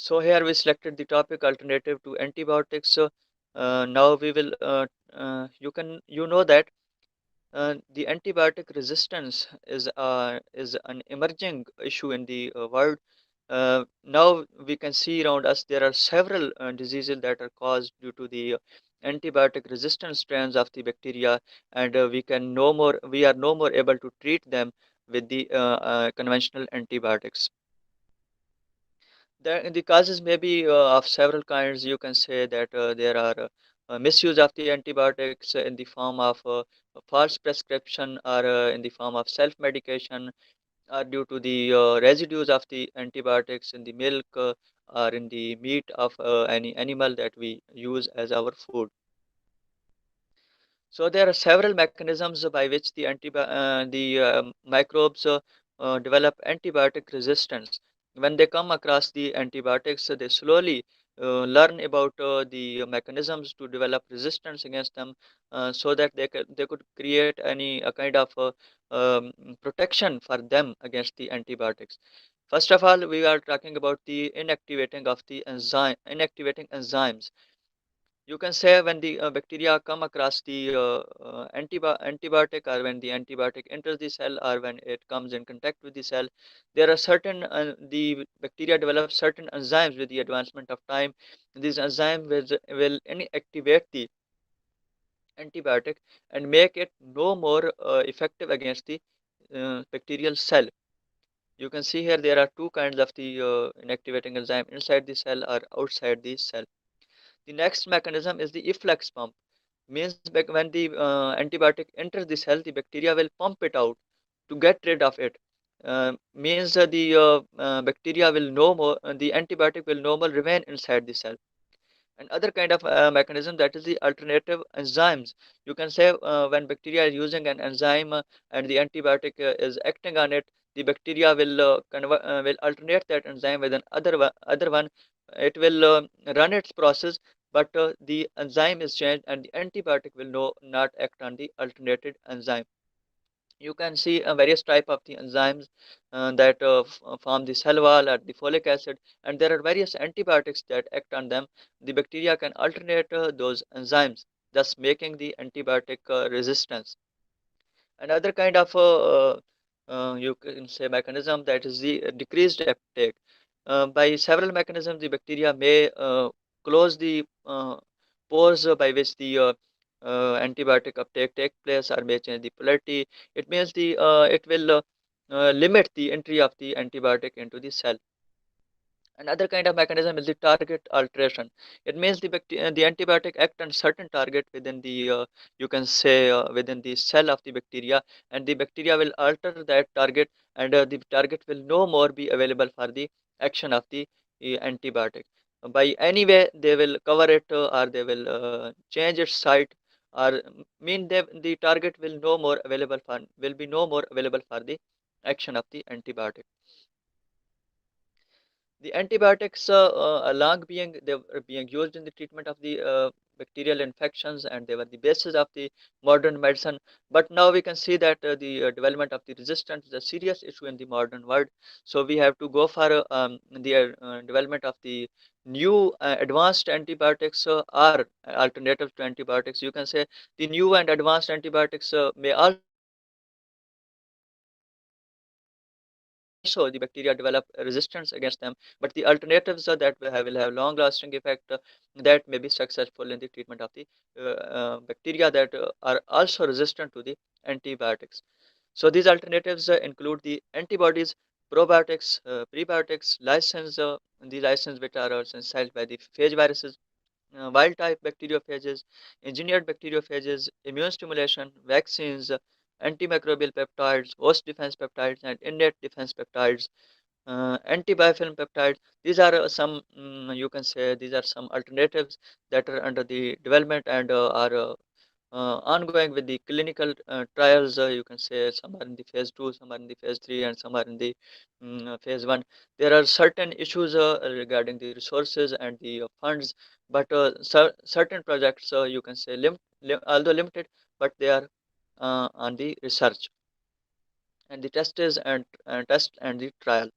So here we selected the topic alternative to antibiotics. So now we will you know that the antibiotic resistance is an emerging issue in the world. Now we can see around us there are several diseases that are caused due to the antibiotic resistant strains of the bacteria, and we are no more able to treat them with the conventional antibiotics. The causes may be of several kinds. You can say that there are misuse of the antibiotics in the form of false prescription, or in the form of self-medication, or due to the residues of the antibiotics in the milk, or in the meat of any animal that we use as our food. So there are several mechanisms by which the microbes develop antibiotic resistance. When they come across the antibiotics, they slowly learn about the mechanisms to develop resistance against them, so that they could create any kind of protection for them against the antibiotics. First of all, we are talking about the inactivating enzymes. You can say when the bacteria come across the antibiotic, or when the antibiotic enters the cell, or when it comes in contact with the cell, there are certain the bacteria develop certain enzymes with the advancement of time. These enzymes will inactivate the antibiotic and make it no more effective against the bacterial cell. You can see here there are two kinds of the inactivating enzyme, inside the cell or outside the cell. The next mechanism is the efflux pump. Means when the antibiotic enters the cell, the bacteria will pump it out to get rid of it. Means the bacteria will no more, the antibiotic will no more remain inside the cell. And other kind of mechanism, that is the alternative enzymes. You can say when bacteria is using an enzyme, and the antibiotic is acting on it, the bacteria will alternate that enzyme with other one. It will run its process, but the enzyme is changed, and the antibiotic will not act on the alternated enzyme. You can see various type of the enzymes that form the cell wall or the folic acid, and there are various antibiotics that act on them. The bacteria can alternate those enzymes, thus making the antibiotic resistance. Another kind of you can say mechanism, that is the decreased uptake. By several mechanisms, the bacteria may close the pores by which the antibiotic uptake take place, or may change the polarity. It means it will limit the entry of the antibiotic into the cell. Another kind of mechanism is the target alteration. It means the antibiotic act on certain target within the you can say within the cell of the bacteria, and the bacteria will alter that target, and the target will no more be available for the action of the antibiotic. By any way, they will cover it, or they will change its site, or mean the target will be no more available for the action of the antibiotic. The antibiotics, long being they were being used in the treatment of the bacterial infections, and they were the basis of the modern medicine. But now we can see that the development of the resistance is a serious issue in the modern world. So we have to go for the development of the new advanced antibiotics, or alternatives to antibiotics. You can say the new and advanced antibiotics may also the bacteria develop resistance against them, but the alternatives that will have long lasting effect, that may be successful in the treatment of the bacteria that are also resistant to the antibiotics. So these alternatives include the antibodies, probiotics, prebiotics, the license which are synthesized by the phage viruses, wild type bacteriophages, engineered bacteriophages, immune stimulation, vaccines, antimicrobial peptides, host defense peptides, and innate defense peptides, antibiofilm peptide. These are you can say these are some alternatives that are under the development, and are ongoing with the clinical trials. You can say some are in the phase 2, some are in the phase 3, and some are in the phase 1. There are certain issues regarding the resources and the funds, but certain projects, you can say although limited, but they are on the research and the test and the trial.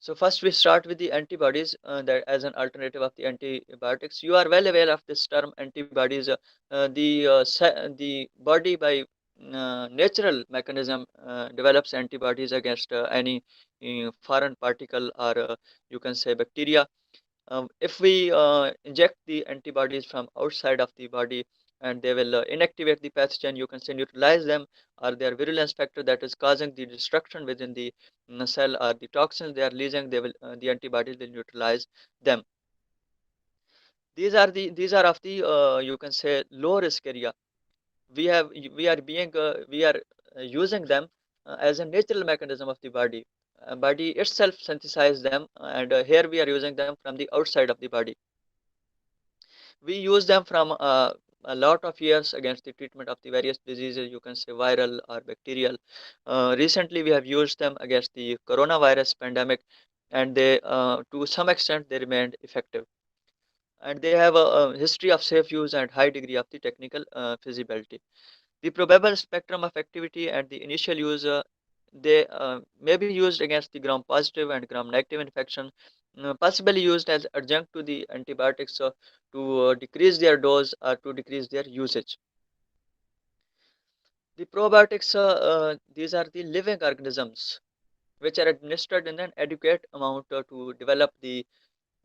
So first we start with the antibodies that as an alternative of the antibiotics. You are well aware of this term antibodies. The body by natural mechanism develops antibodies against any foreign particle or you can say bacteria. If we inject the antibodies from outside of the body and they will inactivate the pathogen, you can say neutralize them, or their virulence factor that is causing the destruction within the cell or the toxins they are releasing, they will the antibodies will neutralize them. These are of the you can say low risk area. We are using them as a natural mechanism of the body. Body itself synthesizes them, and here we are using them from the outside of the body. We use them from a lot of years against the treatment of the various diseases, you can say viral or bacterial. Recently we have used them against the coronavirus pandemic, and they to some extent they remained effective, and they have a history of safe use and high degree of the technical feasibility. The probable spectrum of activity and the initial use, they may be used against the gram positive and gram negative infection, possibly used as adjunct to the antibiotics to decrease their dose or to decrease their usage. The probiotics, these are the living organisms which are administered in an adequate amount to develop the,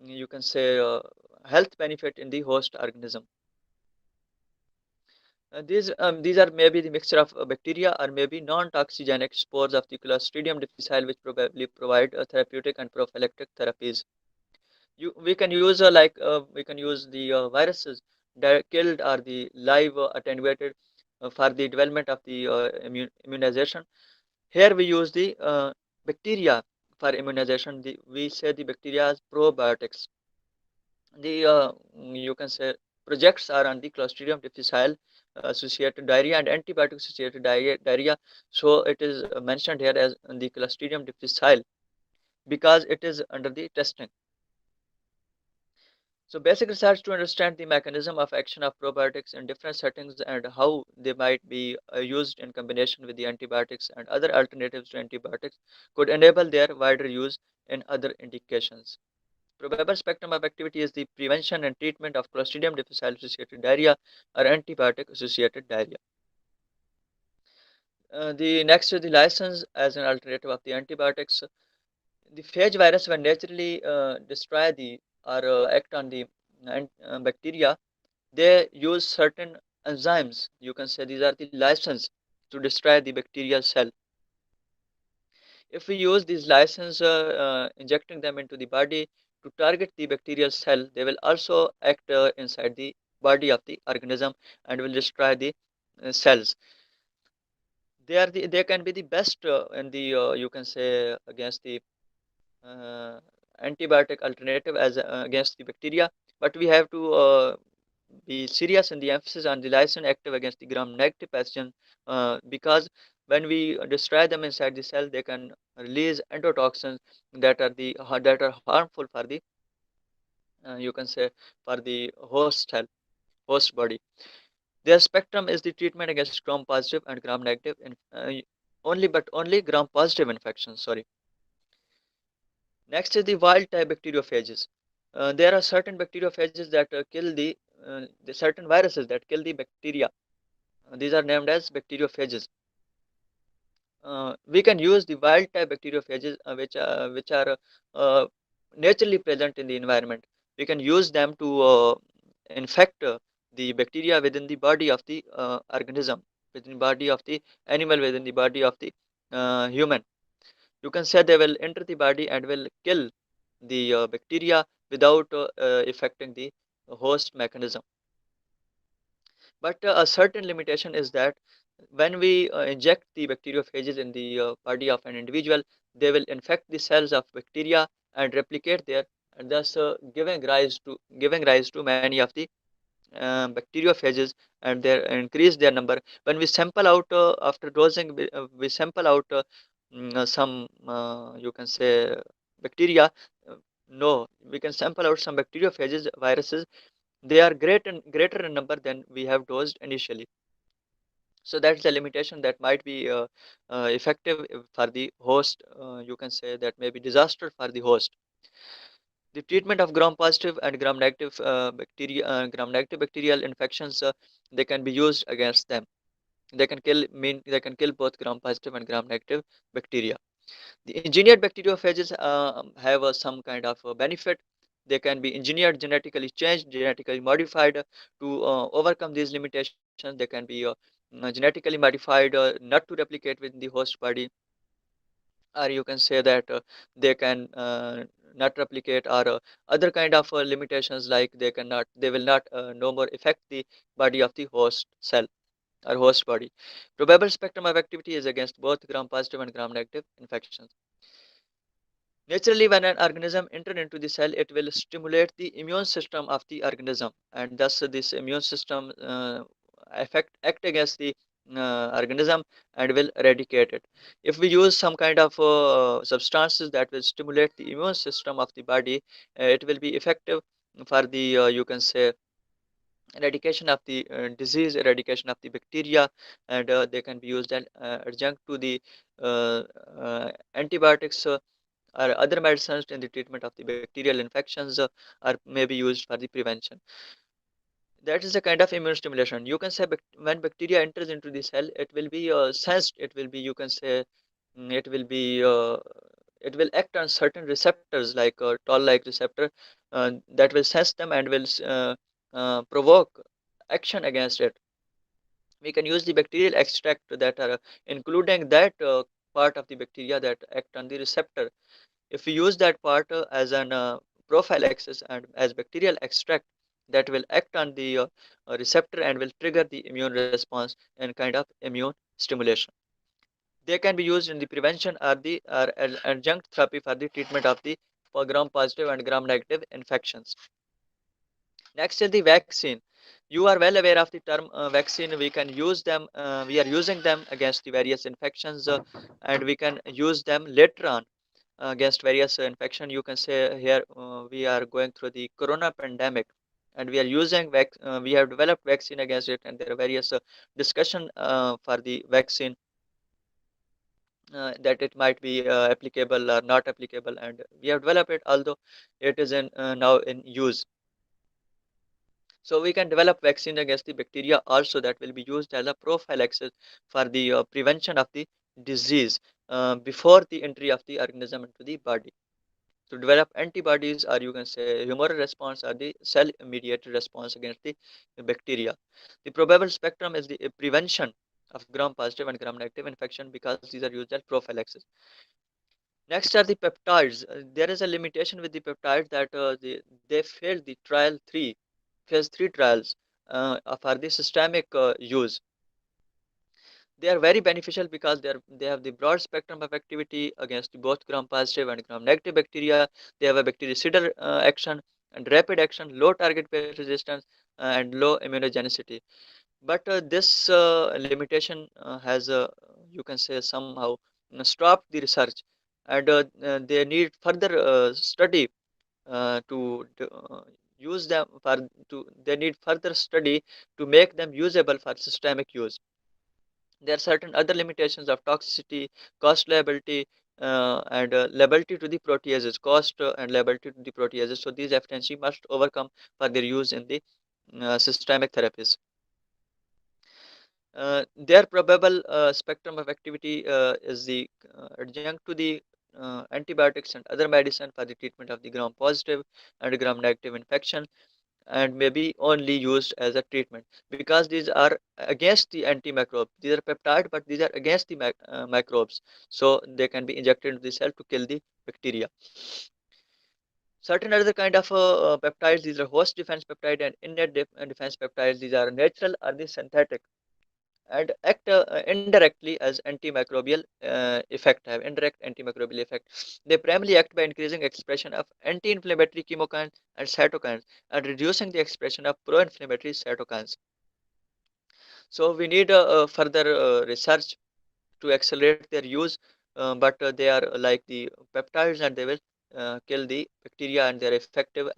you can say, health benefit in the host organism. These are maybe the mixture of bacteria or maybe non-toxigenic spores of the Clostridium difficile, which probably provide therapeutic and prophylactic therapies. We can use we can use the viruses that killed or the live attenuated for the development of the immunization. Here we use the bacteria for immunization. We say the bacteria as probiotics. The you can say projects are on the Clostridium difficile associated diarrhea and antibiotic associated diarrhea. So it is mentioned here as the Clostridium difficile because it is under the testing. So basic research to understand the mechanism of action of probiotics in different settings and how they might be used in combination with the antibiotics and other alternatives to antibiotics could enable their wider use in other indications. Probable spectrum of activity is the prevention and treatment of Clostridium difficile associated diarrhea or antibiotic associated diarrhea. The next is the license as an alternative of the antibiotics. The phage virus, when naturally destroy the or act on the bacteria, they use certain enzymes. You can say these are the license to destroy the bacterial cell. If we use these license, injecting them into the body to target the bacterial cell, they will also act inside the body of the organism and will destroy the cells. They can be the best in the you can say against the uh, antibiotic alternative as against the bacteria, but we have to be serious in the emphasis on the lysin active against the gram negative pathogen, because when we destroy them inside the cell, they can release endotoxins that are harmful for the you can say for the host cell, host body. Their spectrum is the treatment against gram positive and gram negative in, only gram positive infections. Sorry. Next is the wild type bacteriophages. There are certain bacteriophages that kill the certain viruses that kill the bacteria. These are named as bacteriophages. We can use the wild type bacteriophages which are uh, naturally present in the environment. We can use them to infect the bacteria within the body of the organism, within the body of the animal, within the body of the human. You can say they will enter the body and will kill the bacteria without affecting the host mechanism. But a certain limitation is that when we inject the bacteriophages in the body of an individual, they will infect the cells of bacteria and replicate there, and thus giving rise to many of the bacteriophages, and their increase their number. When we sample out after dosing, we sample out some you can say bacteria. No, we can sample out some bacteriophages viruses. They are greater in number than we have dosed initially. So that's the limitation that might be effective for the host. You can say that may be disaster for the host. The treatment of gram-positive and gram-negative gram-negative bacterial infections, they can be used against them. They can kill both gram-positive and gram-negative bacteria. The engineered bacteriophages have some kind of benefit. They can be engineered, genetically changed, genetically modified to overcome these limitations. They can be genetically modified not to replicate within the host body, or you can say that they can not replicate, or other kind of limitations, like they will not no more affect the body of the host cell or host body. Probable spectrum of activity is against both gram positive and gram negative infections. Naturally, when an organism enters into the cell, it will stimulate the immune system of the organism, and thus this immune system act against the organism and will eradicate it. If we use some kind of substances that will stimulate the immune system of the body, it will be effective for the you can say eradication of the disease, eradication of the bacteria, and they can be used as adjunct to the uh, antibiotics or other medicines in the treatment of the bacterial infections, are may be used for the prevention. That is a kind of immune stimulation. You can say when bacteria enters into the cell, it will be sensed. It will be, you can say, it will be it will act on certain receptors, like a toll-like receptor, that will sense them and will provoke action against it. We can use the bacterial extract that are including that part of the bacteria that act on the receptor. If we use that part as an prophylaxis and as bacterial extract, that will act on the receptor and will trigger the immune response and kind of immune stimulation. They can be used in the prevention or the adjunct therapy for the treatment of the gram positive and gram negative infections. Next is the vaccine. You are well aware of the term vaccine. We can use them. We are using them against the various infections, and we can use them later on against various infection. You can say here we are going through the corona pandemic, and we are using we have developed vaccine against it, and there are various discussion for the vaccine, that it might be applicable or not applicable, and we have developed it, although it is in now in use. So we can develop vaccine against the bacteria also, that will be used as a prophylaxis for the prevention of the disease before the entry of the organism into the body. To develop antibodies, or you can say humoral response, or the cell mediated response against the bacteria. The probable spectrum is the prevention of gram positive and gram negative infection, because these are used as prophylaxis. Next are the peptides. There is a limitation with the peptides, that they failed the phase 3 trials for the systemic use. They are very beneficial because they have the broad spectrum of activity against both gram positive and gram negative bacteria. They have a bactericidal action and rapid action, low target page resistance, and low immunogenicity. But this limitation has you can say somehow stopped the research, and they need further study to use them for to they need further study to make them usable for systemic use. There are certain other limitations of toxicity, cost liability, and liability to the proteases, cost and liability to the proteases. So these efficiency must overcome for their use in the systemic therapies. Their probable spectrum of activity is the adjunct to the antibiotics and other medicine for the treatment of the gram positive and gram negative infection, and may be only used as a treatment, because these are against the antimicrobe. These are peptide, but these are against the microbes, so they can be injected into the cell to kill the bacteria. Certain other kind of peptides, these are host defense peptide and innate defense peptides. These are natural or the synthetic, and act indirectly as antimicrobial effect, have indirect antimicrobial effect. They primarily act by increasing expression of anti-inflammatory chemokines and cytokines, and reducing the expression of pro-inflammatory cytokines. So we need further research to accelerate their use, but they are like the peptides, and they will kill the bacteria and they are effective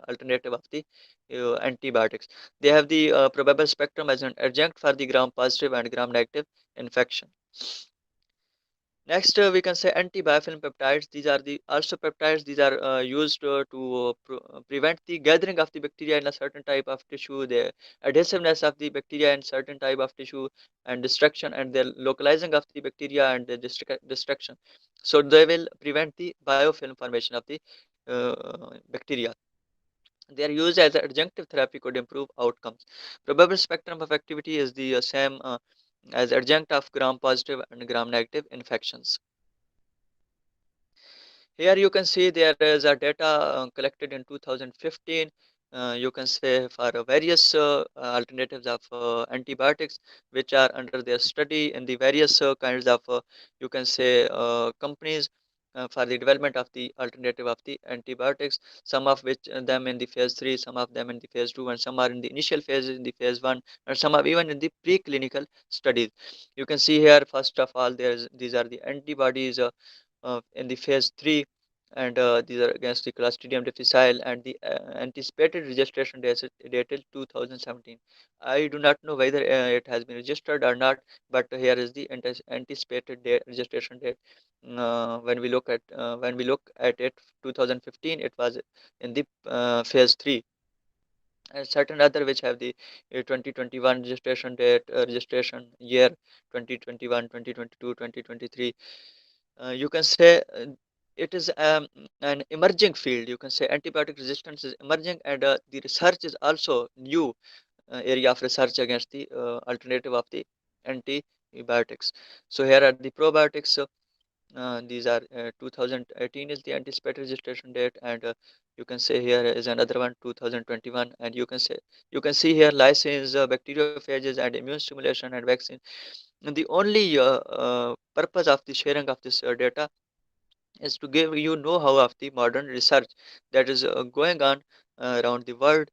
alternative of the antibiotics. They have the probable spectrum as an adjunct for the gram-positive and gram-negative infection. Next, we can say antibiofilm peptides. These are the also peptides. These are used to prevent the gathering of the bacteria in a certain type of tissue, the adhesiveness of the bacteria in certain type of tissue, and destruction and the localizing of the bacteria and the destruction. So they will prevent the biofilm formation of the bacteria. They are used as an adjunctive therapy could improve outcomes. Probable spectrum of activity is the same as adjunct of gram-positive and gram-negative infections. Here you can see there is a data collected in 2015. You can say for various alternatives of antibiotics which are under their study in the various kinds of you can say companies for the development of the alternative of the antibiotics, some of which them in the phase 3, some of them in the phase 2, and some are in the initial phases in the phase 1, and some are even in the preclinical studies. You can see here first of all these are the antibodies in the phase 3, and these are against the Clostridium difficile, and the anticipated registration date dated 2017. I do not know whether it has been registered or not, but here is the anticipated date, registration date. When we look at it, 2015, it was in the phase 3, and certain other which have the 2021 registration date, registration year 2021, 2022, 2023. You can say it is an emerging field. You can say antibiotic resistance is emerging, and the research is also new area of research against the alternative of the antibiotics. So here are the probiotics. These are 2018 is the anticipated registration date, and you can say here is another one 2021, and you can see here lysins, bacteriophages, and immune stimulation and vaccine. And the only purpose of the sharing of this data is to give you know-how of the modern research that is going on around the world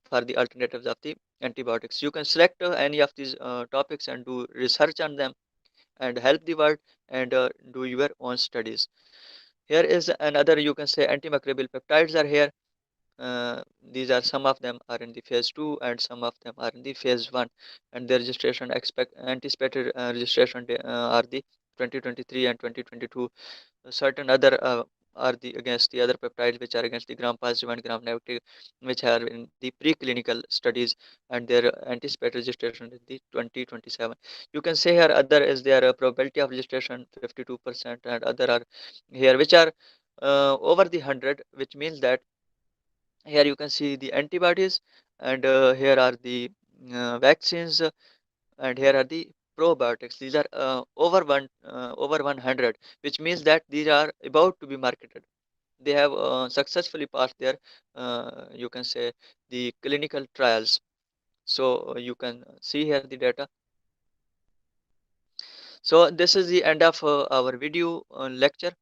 for the alternatives of the antibiotics. You can select any of these topics and do research on them and help the world and do your own studies. Here is another, you can say, antimicrobial peptides are here. These are some of them are in the phase 2 and some of them are in the phase 1, and the registration anticipated registration are the 2023 and 2022. Certain other are the against the other peptides which are against the gram positive and gram negative, which are in the preclinical studies, and their anticipated registration is the 2027. You can say here other is their probability of registration 52%, and other are here which are over the 100, which means that here you can see the antibodies, and here are the vaccines, and here are the probiotics. These are over 100, which means that these are about to be marketed. They have successfully passed their you can say the clinical trials. So you can see here the data. So this is the end of our video lecture.